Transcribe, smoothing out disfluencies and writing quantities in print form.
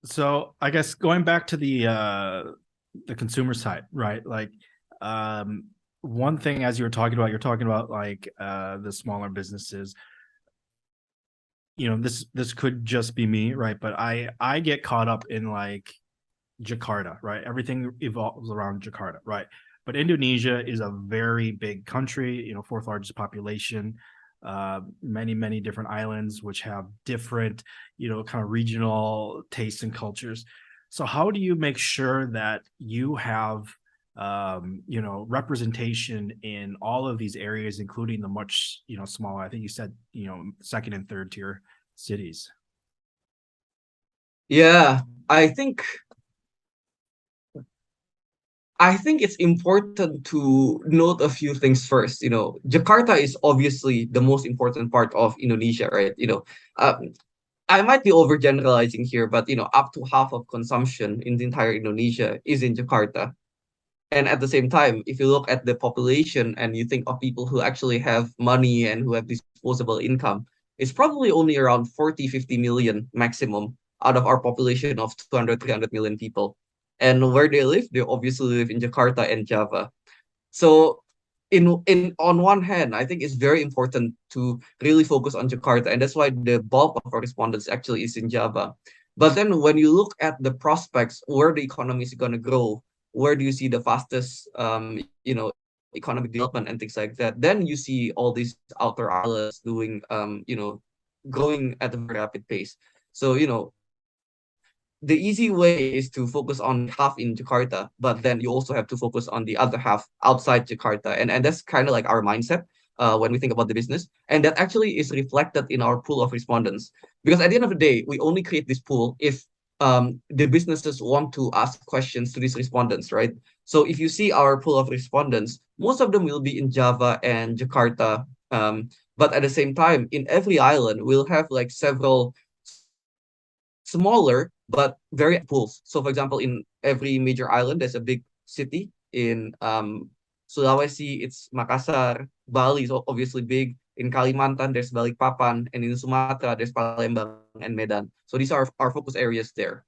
So I guess going back to the consumer side, right? Like um one thing as you're talking about like the smaller businesses. This could just be me, right? But I get caught up in like Jakarta, right? Everything evolves around Jakarta, right? But Indonesia is a very big country, fourth largest population, many different islands which have different, kind of regional tastes and cultures. So how do you make sure that you have representation in all of these areas, including the much, smaller, I think you said, second and third tier cities? Yeah, I think I think it's important to note a few things first. Jakarta is obviously the most important part of Indonesia, right? I might be overgeneralizing here, but up to half of consumption in the entire Indonesia is in Jakarta. And at the same time, if you look at the population and you think of people who actually have money and who have disposable income, it's probably only around 40, 50 million maximum out of our population of 200, 300 million people. And where they live, they obviously live in Jakarta and Java. So in on one hand, I think it's very important to really focus on Jakarta, and that's why the bulk of our respondents actually is in Java. But then when you look at the prospects, where the economy is going to grow, where do you see the fastest economic development and things like that, then you see all these outer islands doing growing at a very rapid pace. So the easy way is to focus on half in Jakarta, but then you also have to focus on the other half outside Jakarta. And that's kind of like our mindset when we think about the business. And that actually is reflected in our pool of respondents. Because at the end of the day, we only create this pool if the businesses want to ask questions to these respondents, right? So if you see our pool of respondents, most of them will be in Java and Jakarta. But at the same time, in every island, we'll have like several smaller but very pools. So, for example, in every major island, there's a big city. In Sulawesi, it's Makassar. Bali is obviously big. In Kalimantan, there's Balikpapan, and in Sumatra, there's Palembang and Medan. So these are our focus areas there.